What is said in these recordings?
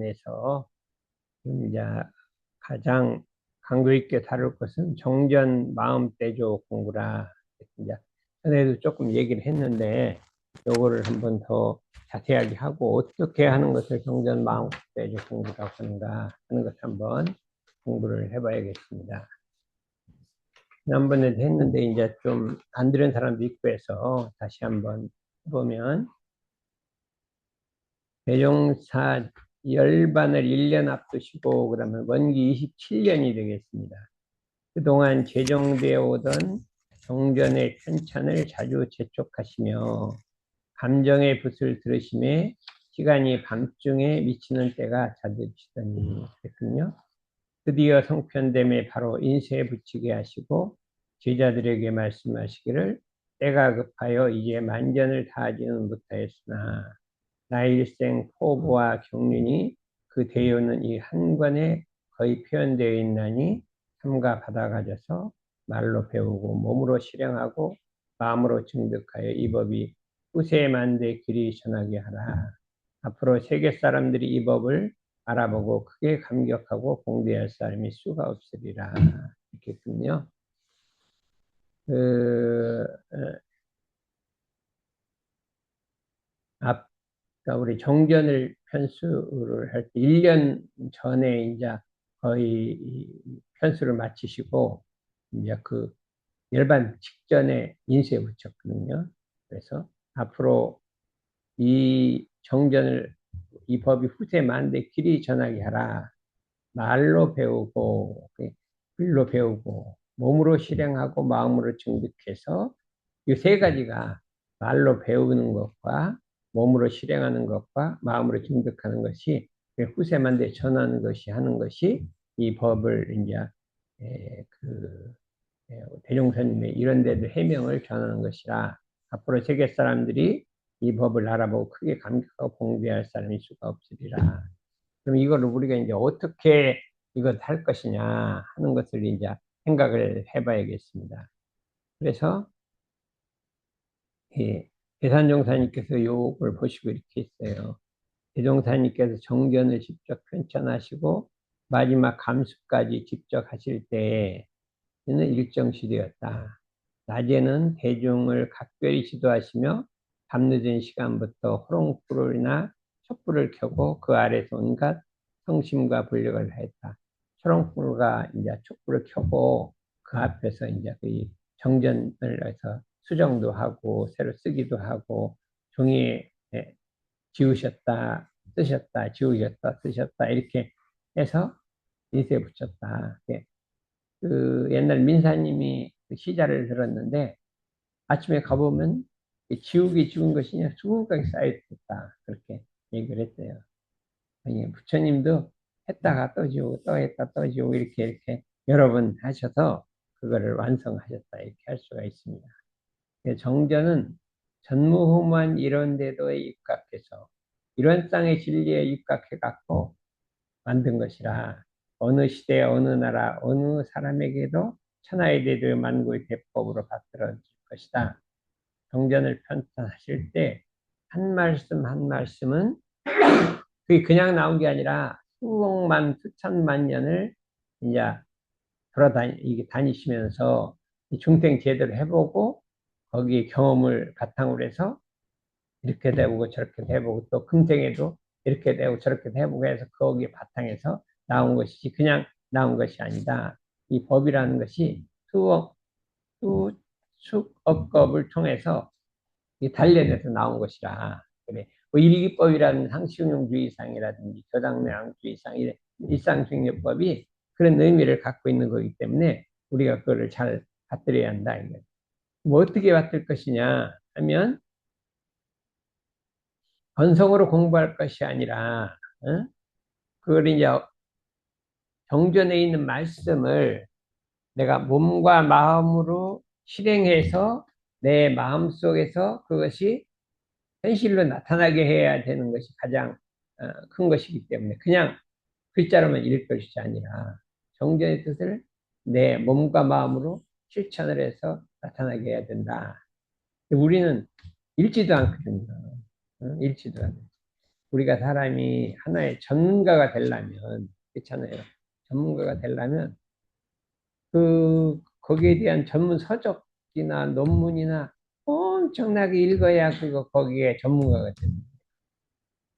안에서 이제 가장 강도 있게 다룰 것은 정전 마음대조 공부라. 이제 전에도 조금 얘기를 했는데 요거를 한번 더 자세하게 하고 어떻게 하는 것을 정전 마음대조 공부라고 하는가 하는 것 한번 공부를 해봐야겠습니다. 지난번에도 했는데 이제 좀 안 들은 사람도 있고 해서 다시 한번 보면 대종사 열반을 1년 앞두시고 그러면 원기 27년이 되겠습니다. 그동안 제정되어 오던 정전의 편찬을 자주 재촉하시며 감정의 붓을 들으심에 시간이 밤중에 미치는 때가 잦으시더니 그랬군요. 드디어 성편됨에 바로 인쇄에 붙이게 하시고 제자들에게 말씀하시기를 때가 급하여 이제 만전을 다하지는 못하였으나 나의 일생 포부와 경륜이 그 대요는 이 한 권에 거의 표현되어 있나니 삼가 받아 가져서 말로 배우고 몸으로 실행하고 마음으로 증득하여 이 법이 후세만대 길이 전하게 하라. 앞으로 세계 사람들이 이 법을 알아보고 크게 감격하고 공부할 사람이 수가 없으리라. 이렇겠군요. 앞 그러니까 우리 정전을 편수를 할 때 1년 전에 이제 거의 편수를 마치시고 이제 그 열반 직전에 인쇄에 붙였거든요. 그래서 앞으로 이 정전을 이 법이 후세 만대 길이 전하게 하라. 말로 배우고 글로 배우고 몸으로 실행하고 마음으로 증득해서 이 세 가지가 말로 배우는 것과 몸으로 실행하는 것과 마음으로 증득하는 것이 후세만대 전하는 것이 하는 것이 이 법을 이제 대종사님의 이런 데도 해명을 전하는 것이라 앞으로 세계 사람들이 이 법을 알아보고 크게 감격하고 공부할 사람이 수가 없으리라. 그럼 이걸 우리가 이제 어떻게 이걸 할 것이냐 하는 것을 이제 생각을 해봐야겠습니다. 그래서 대산종사님께서 요걸 보시고 이렇게 했어요. 대종사님께서 정전을 직접 편찬하시고 마지막 감수까지 직접 하실 때에는 일정 시대였다. 낮에는 대중을 각별히 지도하시며 밤늦은 시간부터 호롱불이나 촛불을 켜고 그 아래서 온갖 성심과 분력을 하였다. 초롱불과 이제 촛불을 켜고 그 앞에서 이제 그 정전을 해서 수정도 하고 새로 쓰기도 하고 종이에 지우셨다, 쓰셨다, 지우셨다, 쓰셨다 이렇게 해서 인쇄 붙였다. 그 옛날 민사님이 그 시자를 들었는데 아침에 가보면 지우개 지운 것이 그냥 수북하게 쌓여있다. 그렇게 얘기를 했어요. 아니, 부처님도 했다가 또 지우고 또 했다 또 지우고 이렇게 여러 번 하셔서 그거를 완성하셨다. 이렇게 할 수가 있습니다. 정전은 전무후무한 이런 데도에 입각해서 이런 땅의 진리에 입각해 갖고 만든 것이라 어느 시대 어느 나라 어느 사람에게도 천하의 대도 만고의 대법으로 받들어질 것이다. 정전을 편찬하실 때 한 말씀 한 말씀은 그게 그냥 나온 게 아니라 수억만 수천만 년을 이제 다니시면서 중생 제대로 해보고 거기에 경험을 바탕으로 해서 이렇게 해보고 저렇게 해보고 또 금생에도 이렇게 되고 저렇게 해보고 해서 거기에 바탕에서 나온 것이지 그냥 나온 것이 아니다. 이 법이라는 것이 수억겁을 통해서 단련해서 나온 것이라. 그래. 뭐 일기법이라는 상식용주의상이라든지 저당매항주의상, 일상중요법이 그런 의미를 갖고 있는 거기 때문에 우리가 그거를 잘 받들어야 한다. 뭐 어떻게 받들 것이냐 하면 건성으로 공부할 것이 아니라 그걸 이제 정전에 있는 말씀을 내가 몸과 마음으로 실행해서 내 마음속에서 그것이 현실로 나타나게 해야 되는 것이 가장 큰 것이기 때문에 그냥 글자로만 읽을 것이 아니라 정전의 뜻을 내 몸과 마음으로 실천을 해서 나타나게 해야 된다. 우리는 읽지도 않거든요. 읽지도 않아요. 우리가 사람이 하나의 전문가가 되려면, 그렇잖아요. 전문가가 되려면, 거기에 대한 전문 서적이나 논문이나 엄청나게 읽어야 거기에 전문가가 됩니다.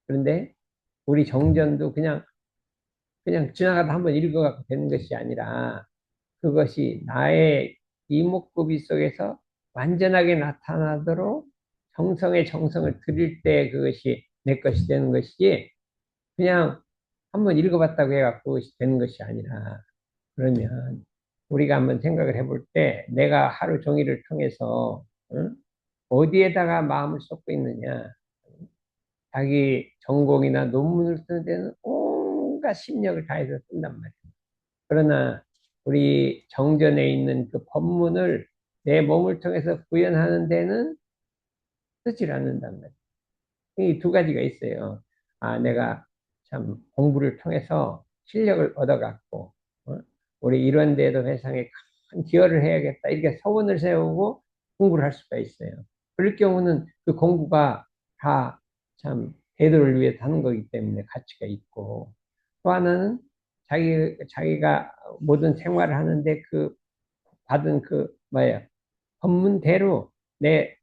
그런데 우리 정전도 그냥 지나가다 한번 읽어갖고 되는 것이 아니라 그것이 나의 이목구비 속에서 완전하게 나타나도록 정성의 정성을 들일 때 그것이 내 것이 되는 것이지 그냥 한번 읽어봤다고 해갖고 그것이 되는 것이 아니라 그러면 우리가 한번 생각을 해볼 때 내가 하루 종일을 통해서 응? 어디에다가 마음을 쏟고 있느냐 자기 전공이나 논문을 쓰는 데는 온갖 심력을 다해서 쓴단 말이에요. 그러나 우리 정전에 있는 그 법문을 내 몸을 통해서 구현하는 데는 쓰질 않는단 말이에요. 이 두 가지가 있어요. 아, 내가 참 공부를 통해서 실력을 얻어갖고, 어? 우리 이런 데도 회상에 큰 기여를 해야겠다. 이렇게 서원을 세우고 공부를 할 수가 있어요. 그럴 경우는 그 공부가 다 참 대도를 위해서 하는 거기 때문에 가치가 있고, 또 하나는 자기가 모든 생활을 하는데 그 받은 뭐야, 법문대로 내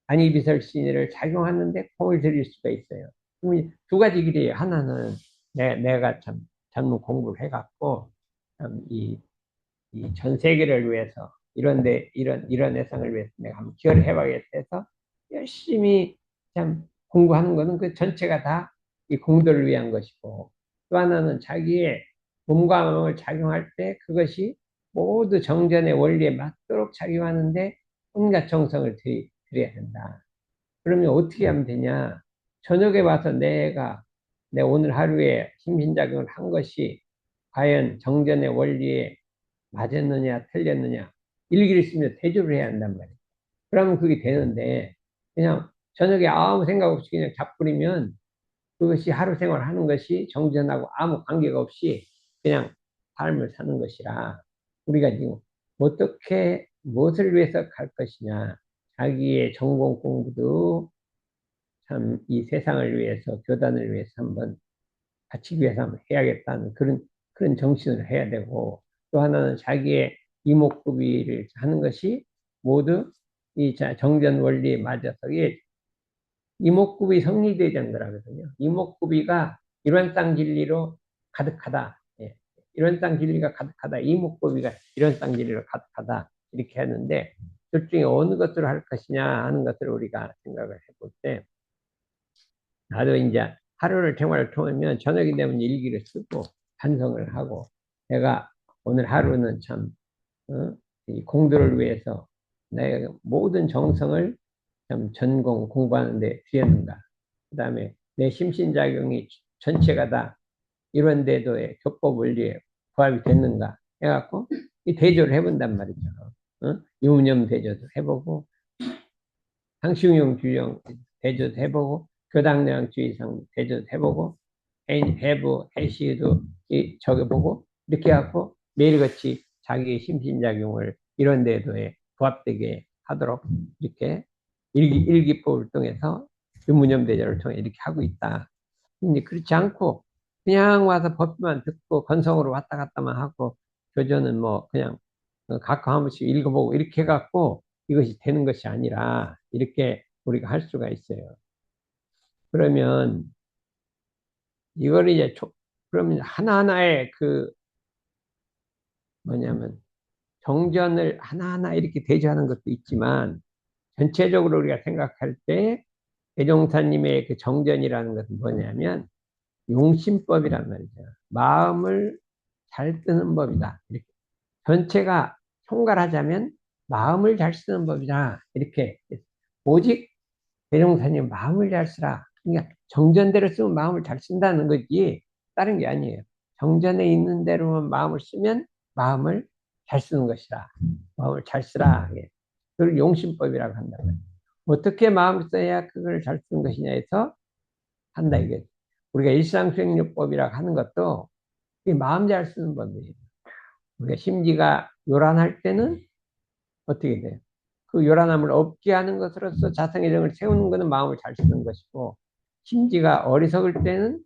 안이비설신의를 작용하는데 공을 들일 수가 있어요. 그럼 두 가지 길이에요. 하나는 내가 참 전문 공부를 해갖고 참이전 세계를 위해서 이런 애상을 위해서 내가 한번 기여를 해봐야겠다 해서 열심히 참 공부하는 거는 그 전체가 다 이 공도를 위한 것이고 또 하나는 자기의 몸과 마음을 작용할 때 그것이 모두 정전의 원리에 맞도록 작용하는데 온갖 정성을 들여야 된다. 그러면 어떻게 하면 되냐? 저녁에 와서 내 오늘 하루에 심신작용을 한 것이 과연 정전의 원리에 맞았느냐, 틀렸느냐, 일기를 쓰며 대조를 해야 한단 말이에요. 그러면 그게 되는데, 그냥 저녁에 아무 생각 없이 그냥 잡부리면 그것이 하루 생활 하는 것이 정전하고 아무 관계가 없이 그냥 삶을 사는 것이라 우리가 지금 어떻게, 무엇을 위해서 갈 것이냐, 자기의 전공 공부도 참 이 세상을 위해서, 교단을 위해서 한번 바치기 위해서 한번 해야겠다는 그런 정신을 해야 되고, 또 하나는 자기의 이목구비를 하는 것이 모두 이 정전 원리에 맞아서, 이게 이목구비 성리대전 거라거든요. 이목구비가 이런땅 진리로 가득하다. 예. 이런땅 진리가 가득하다. 이목구비가 이런땅 진리로 가득하다. 이렇게 하는데, 둘 중에 어느 것으로 할 것이냐 하는 것을 우리가 생각을 해볼 때, 나도 이제 하루를 생활을 통하면 저녁이 되면 일기를 쓰고 반성을 하고 내가 오늘 하루는 참 이 공도를 위해서 내 모든 정성을 참 전공 공부하는 데 들였는가. 그다음에 내 심신작용이 전체가 다 이런 데도의 교법 원리에 부합이 됐는가 해갖고 이 대조를 해본단 말이죠. 유무념 대조도 해보고 상식용 규정 대조도 해보고 교당량 주의상 대조도 해보고 해부 해시도 적어보고 이렇게 해갖고 매일같이 자기의 심신작용을 이런 데도에 부합되게 하도록 이렇게 일기법을 통해서 유무념 대조를 통해 이렇게 하고 있다. 근데 그렇지 않고 그냥 와서 법만 듣고 건성으로 왔다 갔다만 하고 교전은 뭐 그냥 각각 한 번씩 읽어보고 이렇게 해갖고 이것이 되는 것이 아니라 이렇게 우리가 할 수가 있어요. 그러면 이걸 이제 그러면 하나하나의 뭐냐면 정전을 하나하나 이렇게 대조하는 것도 있지만 전체적으로 우리가 생각할 때 대종사님의 그 정전이라는 것은 뭐냐면 용심법이란 말이죠. 마음을 잘 쓰는 법이다. 이렇게 전체가 총괄하자면 마음을 잘 쓰는 법이다. 이렇게 오직 대종사님 마음을 잘 쓰라. 그러니까 정전대로 쓰면 마음을 잘 쓴다는 거지 다른 게 아니에요. 정전에 있는 대로만 마음을 쓰면 마음을 잘 쓰는 것이라. 마음을 잘 쓰라. 그걸 용심법이라고 한다면 어떻게 마음을 써야 그걸 잘 쓰는 것이냐 해서 한다 이게. 우리가 일상수행요법이라고 하는 것도 마음 잘 쓰는 법이에요. 우리가 심지가 요란할 때는 어떻게 돼요? 그 요란함을 없게 하는 것으로서 자성의 정을 세우는 것은 마음을 잘 쓰는 것이고 심지가 어리석을 때는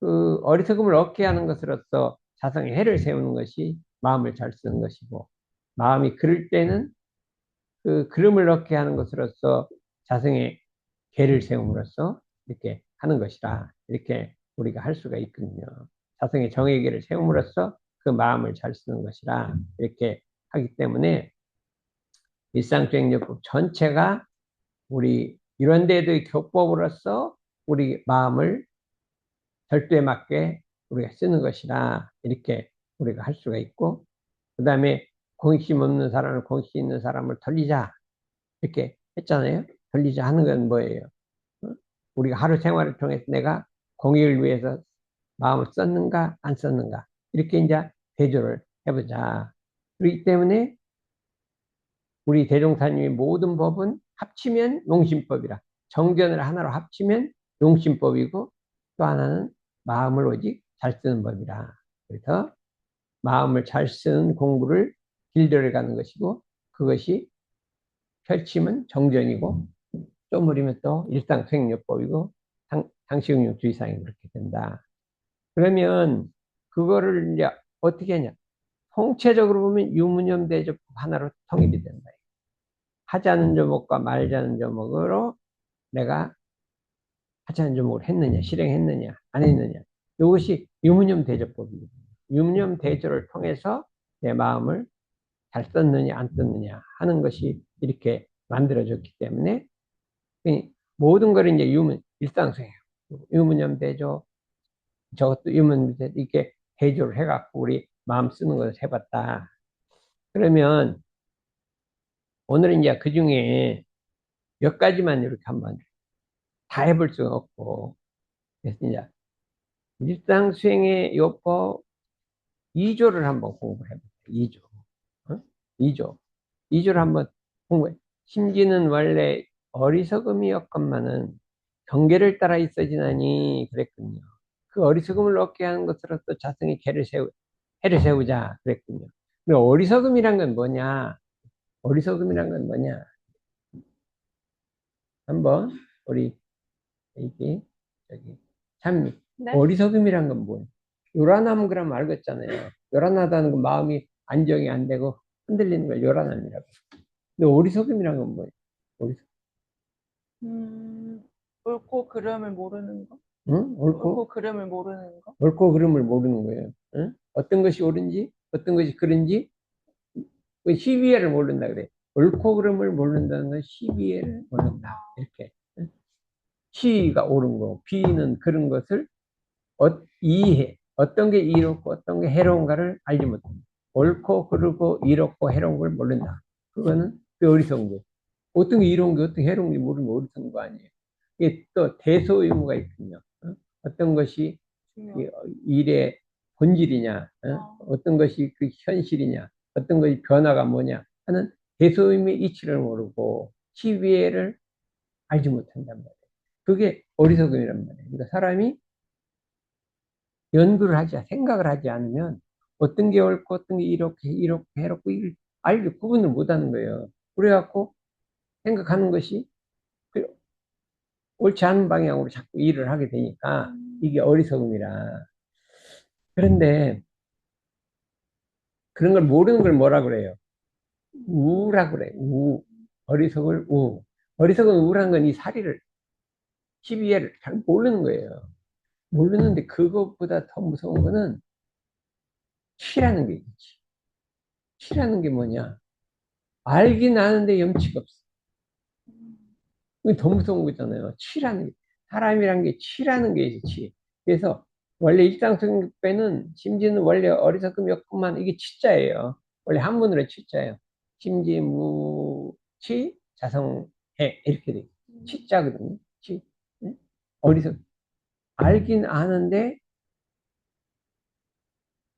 그 어리석음을 얻게 하는 것으로서 자성에 해를 세우는 것이 마음을 잘 쓰는 것이고, 마음이 그럴 때는 그 그름을 얻게 하는 것으로서 자성에 계를 세움으로써 이렇게 하는 것이라, 이렇게 우리가 할 수가 있거든요. 자성의 정의 계를 세움으로써 그 마음을 잘 쓰는 것이라 이렇게 하기 때문에 일상주행요법 전체가 우리 이런 데도 교법으로서 우리 마음을 절도에 맞게 우리가 쓰는 것이라 이렇게 우리가 할 수가 있고, 그 다음에 공익심 없는 사람을 공익심 있는 사람을 돌리자 이렇게 했잖아요. 돌리자 하는 건 뭐예요? 어? 우리가 하루 생활을 통해서 내가 공익을 위해서 마음을 썼는가 안 썼는가 이렇게 이제 대조를 해보자. 그렇기 때문에 우리 대종사님이 모든 법은 합치면 용심법이라, 정견을 하나로 합치면 용심법이고, 또 하나는 마음을 오직 잘 쓰는 법이라. 그래서 마음을 잘 쓰는 공부를 길들여 가는 것이고, 그것이 펼치면 정견이고, 쪼무리면 또 일상생용법이고, 상식응용주의상이 그렇게 된다. 그러면 그거를 이제 어떻게 하냐? 통체적으로 보면 유무념대접 하나로 통일이 된다. 하자는 조목과 말자는 조목으로 내가 하자는 조목을 했느냐, 실행했느냐, 안 했느냐. 이것이 유무념 대조법입니다. 유무념 대조를 통해서 내 마음을 잘 썼느냐, 안 썼느냐 하는 것이 이렇게 만들어졌기 때문에 모든 걸 이제 일상생활, 유무념 대조, 저것도 유무념 대조, 이렇게 대조를 해갖고 우리 마음 쓰는 것을 해봤다. 그러면 오늘은 이제 그 중에 몇 가지만 이렇게 한번 다 해볼 수가 없고, 그래서 이제 일상 수행의 요법 2조를 한번 공부해 볼게요. 2조. 어? 2조. 2조를 한번 공부해. 심지는 원래 어리석음이었건만은 경계를 따라 있어지나니 그랬군요. 그 어리석음을 얻게 하는 것으로서 자성의 해를 세우자 그랬군요. 근데 어리석음이란 건 뭐냐? 어리석음이란 건 뭐냐? 한번 우리 여기 저기 찬미, 네? 어리석음이란 건 뭐예요? 요란함 그러면 알겠잖아요. 요란하다는 건 마음이 안정이 안 되고 흔들리는 걸 요란함이라고. 근데 어리석음이란 건 뭐예요? 어리석, 옳고 그름을 모르는 거? 응? 옳고 그름을 모르는 거? 옳고 그름을 모르는 거예요. 응? 어떤 것이 옳은지, 어떤 것이 그른지, 그 시비애를 모른다 그래. 옳고 그름을 모른다는 건 시비애를 모른다. 이렇게. 응? 시가 옳은 거, 비는 그런 것을 이해, 어떤 게 이롭고 어떤 게 해로운가를 알지 못한다. 옳고 그르고 이롭고 해로운 걸 모른다. 그거는 그 어리석은 거예요. 어떤 게 이로운 게 어떤 게 해로운 게 모르면 어리석은 거 아니에요. 이게 또 대소의무가 있거든요. 어떤 것이 중요. 일의 본질이냐, 어떤 것이 그 현실이냐, 어떤 것이 변화가 뭐냐 하는 대소의무의 이치를 모르고 시비애를 알지 못한단 말이에요. 그게 어리석음이란 말이에요. 그러니까 사람이 연구를 생각을 하지 않으면 어떤 게 옳고 어떤 게 이렇게 해롭고 이걸 알지 구분을 못 하는 거예요. 그래갖고 생각하는 것이 그 옳지 않은 방향으로 자꾸 일을 하게 되니까 이게 어리석음이라. 그런데 그런 걸 모르는 걸 뭐라 그래요? 우라 그래. 우. 어리석을 우. 어리석은 우라는 건 이 사리를, 시비애를 잘 모르는 거예요. 모르는데 그것보다 더 무서운 거는 치라는 게 있지. 치라는 게 뭐냐? 알긴 아는데 염치가 없어. 그게 더 무서운 거잖아요. 치라는 게. 사람이란 게 치라는 게 있지. 그래서 원래 일상성격배는 심지는 원래 어리석음이었구만. 이게 치자예요. 원래 한문으로 치자예요. 심지, 치, 자성해. 이렇게 돼. 치자거든요. 치. 응? 어리석. 알긴 아는데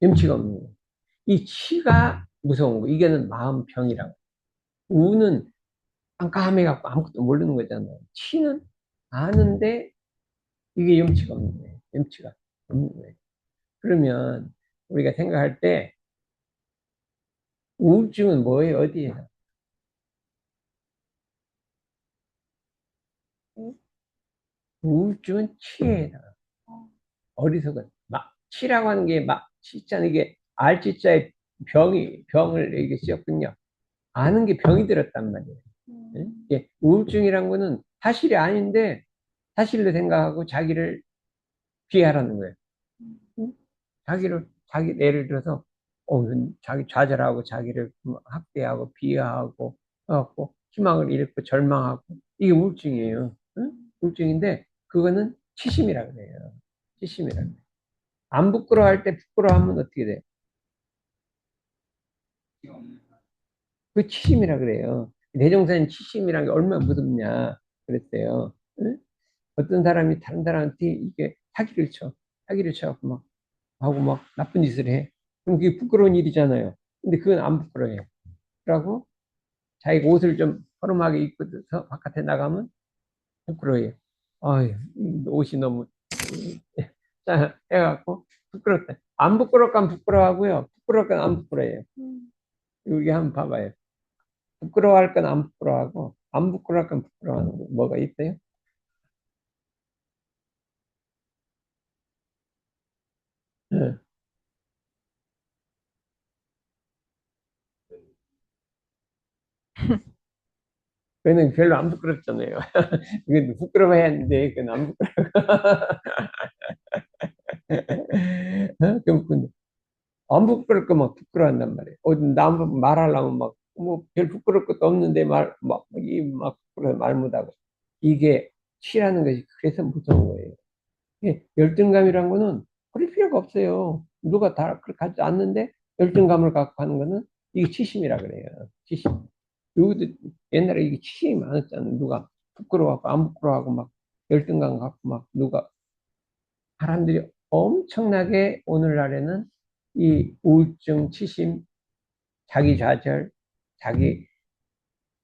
염치가 없는 거예요. 이 치가 무서운 거. 이게는 마음병이라고. 우는 깜깜해갖고 아무것도 모르는 거잖아요. 치는 아는데 이게 염치가 없는 거예요. 염치가 없는 거예요. 그러면 우리가 생각할 때 우울증은 뭐예요? 어디에요? 응? 우울증은 치예요. 어, 어리석은. 막, 치라고 하는 게 막, 치자는 이게, 알치자에 병을 이게 쓰였군요. 아는 게 병이 들었단 말이에요. 응? 음, 예, 우울증이란 거는 사실이 아닌데, 사실로 생각하고 자기를 비하라는 거예요. 음, 응? 예를 들어서, 자기 좌절하고 자기를 학대하고 비하하고, 희망을 잃고 절망하고, 이게 우울증이에요. 응? 우울증인데, 그거는 치심이라 그래요. 치심이라 그래요. 안 부끄러워할 때 부끄러워하면 어떻게 돼? 그 치심이라 그래요. 대종사님 치심이란 게 얼마나 무섭냐 그랬어요. 응? 어떤 사람이 다른 사람한테 이게 사기를 쳐. 사기를 쳐갖고 막, 하고 막 나쁜 짓을 해. 그럼 그게 부끄러운 일이잖아요. 근데 그건 안 부끄러워요. 그러고 자기가 옷을 좀 허름하게 입고 바깥에 나가면 부끄러워요. 아유, 이 옷이 너무 해갖고 부끄럽다. 안 부끄럽건 부끄러워하고요. 부끄럽건 안 부끄러워요. 음. 여기 한번 봐봐요. 부끄러워할 건 안 부끄러워하고 안 부끄러워할 건 부끄러워하는 거 뭐가 있어요? 예. 그는 별로 안 부끄럽잖아요. 이건 부끄러워해야 하는데 그건 안 부끄러워. 그럼 안 부끄러울 거막 부끄러워한단 말이에요. 남 말하려면 막 뭐 별 부끄러울 것도 없는데 막 부끄러워 말 못하고 이게 취라는 것이 그래서 무서운 거예요. 열등감이란 거는 그럴 필요가 없어요. 누가 다 그렇게 하지 않는데 열등감을 갖고 하는 거는 이게 치심이라 그래요. 치심. 누구도 옛날에 이게 치심이 많았잖아요. 누가 부끄러워하고 안 부끄러워하고 막 열등감 갖고 막 누가 사람들이 엄청나게 오늘날에는 이 우울증, 치심, 자기 좌절, 자기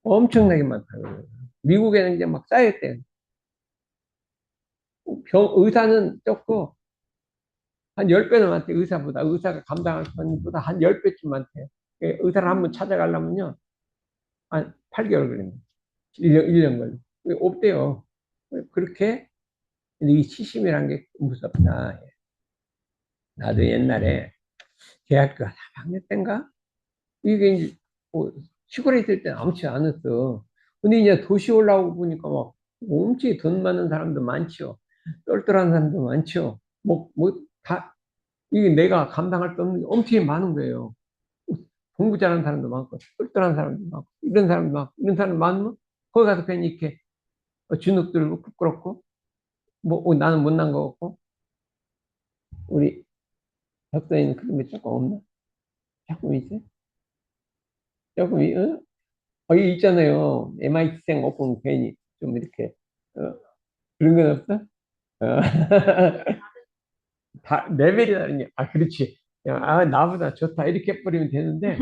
엄청나게 많다고요. 미국에는 이제 막 쌓였대요. 의사는 적고 한 10배는 많대, 의사보다. 의사가 감당할 것보다 한 10배쯤 많대요. 의사를 한번 찾아가려면요, 한 8개월 걸립니다. 1년 걸려. 없대요. 그렇게, 이 치심이란 게 무섭다. 나도 옛날에 대학교 3학년 때인가? 이게 이제, 뭐 시골에 있을 때는 아무렇지 않았어. 근데 이제 도시 올라오고 보니까 막, 엄청 돈 많은 사람도 많죠. 똘똘한 사람도 많죠. 다, 이게 내가 감당할 수 없는 게 엄청 많은 거예요. 공부 잘하는 사람도 많고, 똘똘한 사람도 많고, 이런 사람도 많고, 이런 사람 많으면, 거기 가서 괜히 이렇게 주눅 들고 부끄럽고, 나는 못난 거 같고, 우리 덕서에는 그런 게 조금 없나? 조금 있어요? 조금, 어? 여기 있잖아요. MIT생 오픈 괜히 좀 이렇게, 어, 그런 건 없어? 어. 다, 레벨이 다르냐? 아, 그렇지. 야, 나보다 좋다. 이렇게 뿌리면 되는데,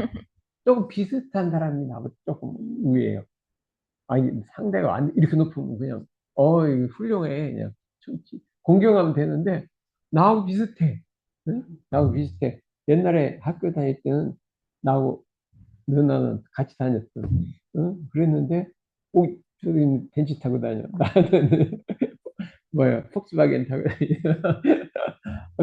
조금 비슷한 사람이 나보다 조금 위에요. 아니, 상대가 안, 이렇게 높으면 그냥, 이거 훌륭해. 그냥, 공경하면 되는데, 나하고 비슷해. 응? 나하고 비슷해. 옛날에 학교 다닐 때는, 나하고 누나는 같이 다녔어. 응? 그랬는데, 저기 벤치 타고 다녀. 나는, 폭스바겐 타고 다녀.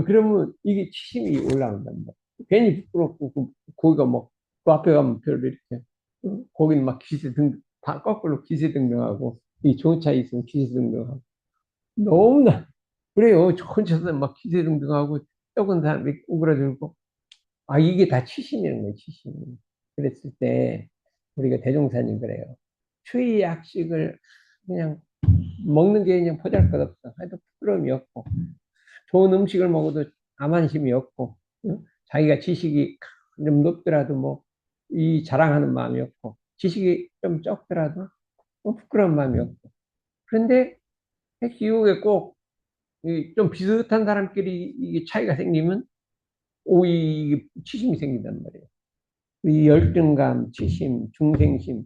그러면 이게 치심이 올라온답니다. 괜히 부끄럽고, 거기가 뭐, 그 앞에 가면 별로 이렇게, 거기는 막 다 거꾸로 기세등등하고, 이 좋은 차 있으면 기세등등하고, 너무나, 그래요. 좋은 차는 막 기세등등하고, 적은 사람이 오그라들고, 이게 다 치심이라는 거예요, 치심. 그랬을 때, 우리가 대종사님 그래요. 추위 약식을 그냥 먹는 게 그냥 보잘것없어. 하여튼 부끄러움이 없고, 좋은 음식을 먹어도 자만심이 없고, 응? 자기가 지식이 좀 높더라도 이 자랑하는 마음이 없고, 지식이 좀 적더라도 부끄러운 마음이 없고. 그런데 기후에 꼭 좀 비슷한 사람끼리 이게 차이가 생기면 이게 치심이 생긴단 말이에요. 이 열등감, 치심, 중생심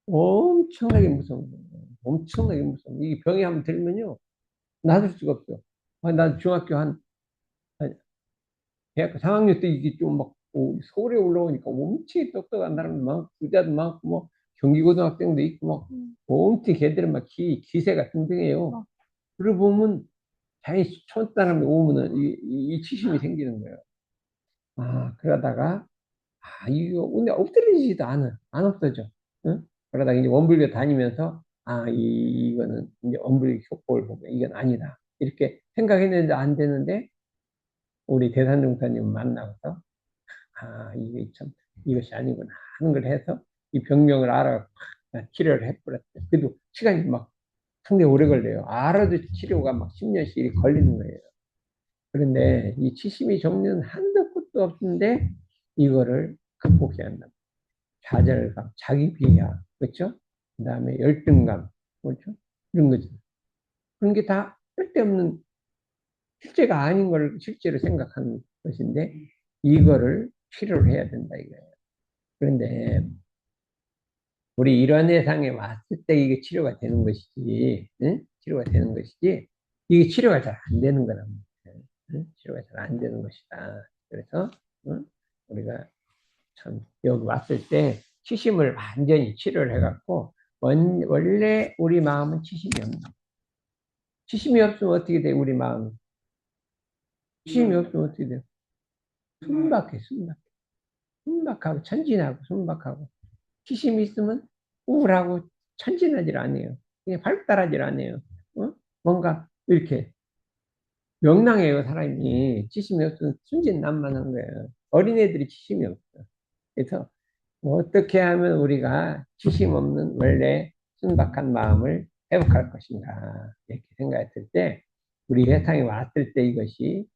엄청나게 무서운 거예요. 엄청나게 무서운. 이게 병이 한번 들면요, 놔둘 수가 없어. 난 중학교 대학교 3학년 때 이게 좀 막, 서울에 올라오니까 엄청 똑똑한 사람도 많고, 부자도 많고, 경기고등학생도 있고, 막, 음. 엄청 걔들은 막 기세가 등등해요. 그러고 보면 자기 촌사람이 오면은 이 치심이 생기는 거예요. 그러다가 이거 근데 엎드리지도 않아. 안 없어져. 응? 그러다가 이제 원불교 다니면서 이거는 이제 원불교 효법을 보면 이건 아니다. 이렇게 생각했는데 안 되는데 우리 대산종사님 만나서 이게 참 이것이 아니구나 하는 걸 해서 이 병명을 알아 치료를 해버렸어요. 그래도 시간이 막 상당히 오래 걸려요. 알아도 치료가 막 10년씩 이렇게 걸리는 거예요. 그런데 이 치심이 종류는 한도 끝도 없는데 이거를 극복해야 한다. 좌절감, 자기 비하, 그렇죠? 그다음에 열등감, 그렇죠? 이런 거죠. 그런 게 다 쓸데없는 실제가 아닌 걸 실제로 생각하는 것인데 이거를 치료를 해야 된다 이거예요. 그런데 우리 이런 세상에 왔을 때 이게 치료가 되는 것이지, 응? 치료가 되는 것이지 이게 치료가 잘 안 되는 거란 말이에요. 응? 치료가 잘 안 되는 것이다. 그래서 응? 우리가 참 여기 왔을 때 치심을 완전히 치료를 해갖고 원래 우리 마음은 치심이 없는 거예요. 치심이 없으면 어떻게 돼 우리 마음은? 치심이 없으면 어떻게 돼요? 순박해 순박 순박하고 천진하고 순박하고 치심이 있으면 우울하고 천진하질 않아요. 그냥 발달하질 않아요. 어? 뭔가 이렇게 명랑해요 사람이. 치심이 없으면 순진난만한 거예요. 어린애들이 치심이 없어. 그래서 어떻게 하면 우리가 치심 없는 원래 순박한 마음을 회복할 것인가 이렇게 생각했을 때 우리 세상에 왔을 때 이것이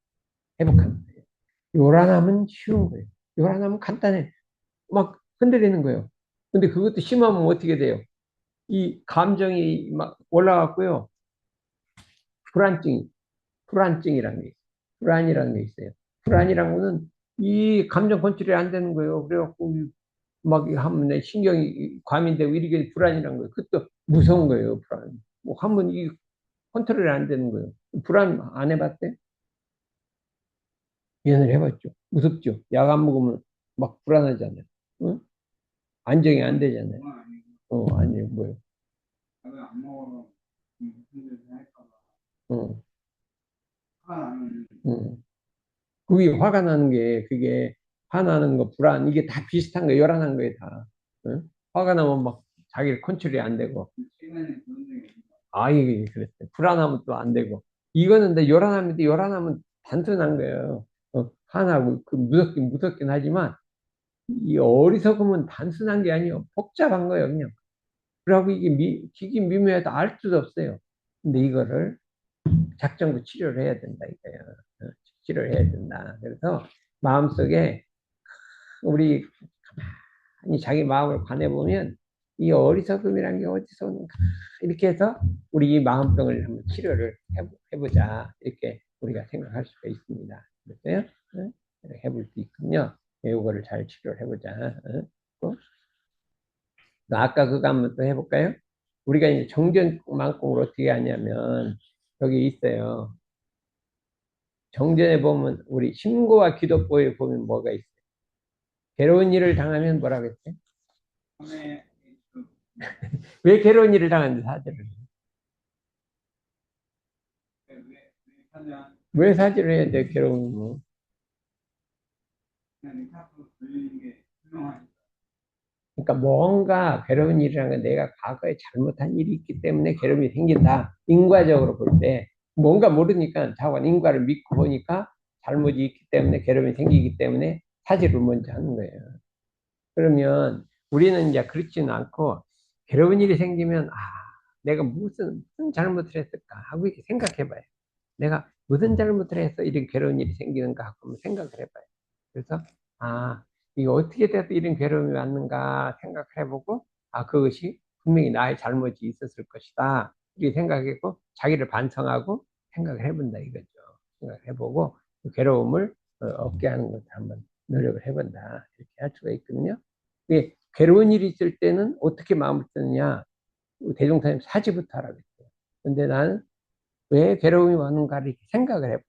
회복하는 거예요. 요란함은 쉬운 거예요. 요란함은 간단해. 막 흔들리는 거예요. 근데 그것도 심하면 어떻게 돼요? 이 감정이 막 올라갔고요. 불안증, 불안증이라는 게 있어요. 불안이라는 게 있어요. 불안이라는 거는 이 감정 컨트롤이 안 되는 거예요. 그래갖고 막 하면 내 신경이 과민되고 이렇게 불안이란 거예요. 그것도 무서운 거예요, 불안. 뭐 한번 이 컨트롤이 안 되는 거예요. 불안 안 해봤대? 예전에 해봤죠. 무섭죠. 약 안 먹으면 막 불안하잖아요. 응? 안정이 안 되잖아요. 아니, 뭐요. 응, 응. 그게 화가 나는 게, 그게 화나는 거, 불안, 이게 다 비슷한 거, 요란한 거에 다. 응? 화가 나면 막 자기를 컨트롤이 안 되고. 이게 그랬어요. 불안하면 또 안 되고. 이거는 근데 요란하면 단순한 거예요. 화나고, 무섭긴 하지만, 이 어리석음은 단순한 게 아니에요. 복잡한 거예요, 그냥. 그러고 이게 기기 미묘해도 알 수도 없어요. 근데 이거를 작정구 치료를 해야 된다, 이거예요. 치료를 해야 된다. 그래서 마음속에 우리 가만히 자기 마음을 관해보면 이 어리석음이란 게 어디서 오는가 이렇게 해서 우리 이 마음병을 한번 치료를 해보자 이렇게 우리가 생각할 수가 있습니다. 그래서요 해볼 수 있군요. 이거를 잘 치료를 해보자. 또 아까 그거 한번 또 해볼까요? 우리가 이제 정전만큼을 어떻게 하냐면 여기 있어요. 정전에 보면 우리 신고와 기도보에 보면 뭐가 있어요? 괴로운 일을 당하면 뭐라고 했어요? 왜 괴로운 일을 당하는지 사죄를 해요. 왜 사죄를 해야 돼, 괴로운 거? 그러니까 뭔가 괴로운 일이라는 건 내가 과거에 잘못한 일이 있기 때문에 괴로움이 생긴다. 인과적으로 볼 때. 뭔가 모르니까 자관 인과를 믿고 보니까 잘못이 있기 때문에 괴로움이 생기기 때문에 사죄를 먼저 하는 거예요. 그러면 우리는 이제 그렇지는 않고 괴로운 일이 생기면 내가 무슨 잘못을 했을까 하고 이렇게 생각해 봐요. 내가 무슨 잘못을 해서 이런 괴로운 일이 생기는가 하고 한번 생각을 해봐요. 그래서 이거 어떻게 돼서 이런 괴로움이 왔는가 생각을 해보고 그것이 분명히 나의 잘못이 있었을 것이다 이렇게 생각했고 자기를 반성하고 생각을 해본다 이거죠. 생각을 해보고 그 괴로움을 없게 하는 것을 한번 노력을 해본다 이렇게 할 수가 있거든요. 괴로운 일이 있을 때는 어떻게 마음을 쓰느냐 대종사님 사지부터 하라고 했어요. 근데 나는 왜 괴로움이 왔는가를 이렇게 생각을 해보고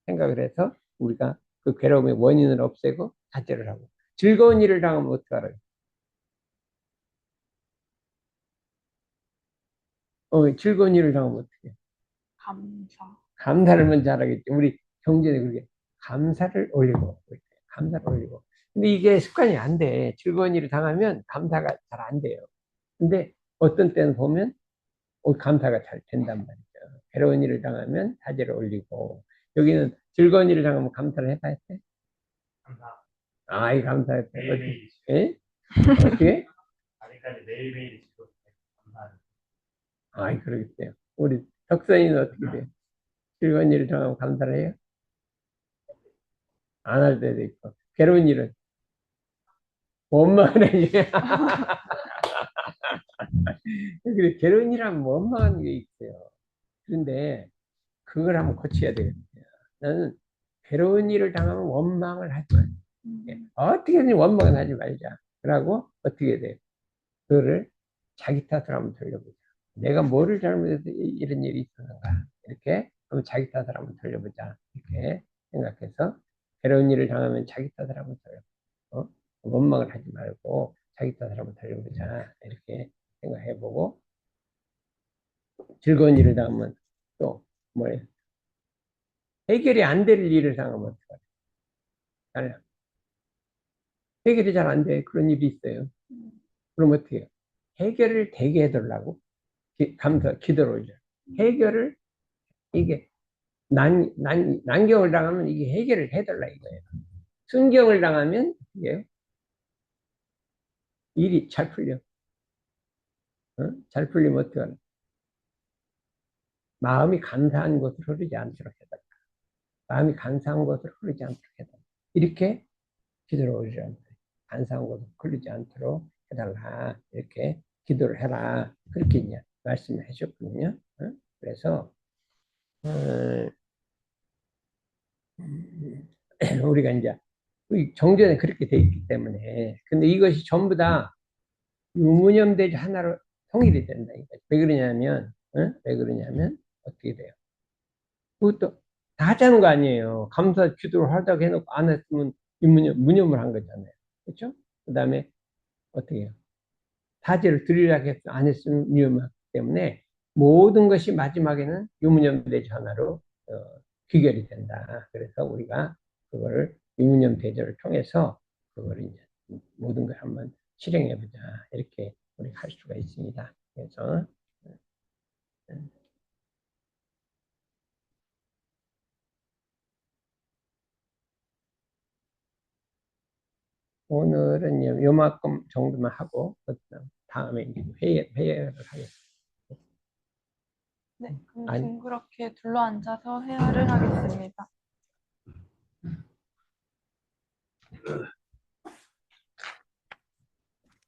생각을 해서 우리가 그 괴로움의 원인을 없애고 자제를 하고 즐거운 일을 당하면 어떡하라고? 즐거운 일을 당하면 어떡해? 감사. 감사를 먼저 하라겠지. 우리 경전에 그렇게 감사를 올리고, 감사를 올리고. 근데 이게 습관이 안 돼. 즐거운 일을 당하면 감사가 잘 안 돼요. 근데 어떤 때는 보면 감사가 잘 된단 말이죠. 괴로운 일을 당하면 사죄를 올리고, 여기는 즐거운 일을 당하면 감사를 해봐야 돼. 감사. 아이, 감사했대. 매일매일 예? 어떻게? 아직까지 매일매일 지금 감사합니다. 아이, 그러겠대요. 우리 덕선이는 어떻게 돼요? 즐거운 일을 당하면 감사를 해요? 안 할 때도 있고. 괴로운 일은 원망을 해요. 그래, 괴로운 일 하면 원망하는 게 있어요. 그런데 그걸 한번 고쳐야 되겠어요. 나는 괴로운 일을 당하면 원망을 하지 마. 어떻게든 원망은 하지 말자. 그러고 어떻게 돼? 그거를 자기 탓을 한번 돌려보자. 내가 뭐를 잘못해서 이런 일이 있었는가? 이렇게 한번 자기 탓을 한번 돌려보자. 이렇게 생각해서 괴로운 일을 당하면 자기 탓을 한번 돌려. 원망을 하지 말고 자기 탓을 한번 돌려보자. 이렇게 생각해보고 즐거운 일을 당하면 또 뭐예요? 해결이 안 될 일을 당하면 어떡하냐? 해결이 잘 안 돼. 그런 일이 있어요. 그럼 어떻게 해요? 해결을 되게 해달라고 기도를 올려. 해결을 이게 난경을 당하면 이게 해결을 해달라 이거예요. 순경을 당하면 이게 일이 잘 풀려. 잘 풀리면 어떡하나? 마음이 감사한 곳으로 흐르지 않도록 해달라. 마음이 감사한 곳으로 흐르지 않도록 해달라. 이렇게 기도를 올리라는 거예요. 감사한 곳으로 흐르지 않도록 해달라. 이렇게 기도를 해라. 그렇게 이제 말씀을 해줬거든요. 그래서 우리가 이제 정전에 그렇게 돼 있기 때문에 근데 이것이 전부 다 유무념대지 하나로 통일이 된다. 왜 그러냐면 왜 그러냐면 어떻게 돼요? 그것도 다 하자는 거 아니에요. 감사 기도를 하자고 해놓고 안 했으면 무념을 한 거잖아요. 그렇죠? 그 다음에 어떻게 해요? 사죄를 드리라고 해서 안 했으면 무념하기 때문에 모든 것이 마지막에는 유무념대지 하나로 귀결이 된다. 그래서 우리가 그거를 유무념 대조를 통해서 그거를 이제 모든 걸 한번 실행해 보자. 이렇게 우리가 할 수가 있습니다. 그래서 오늘은 요만큼 정도만 하고 다음에 이제 회의를 하겠습니다. 네, 그럼 아니. 둥그렇게 둘러앉아서 회화를 하겠습니다.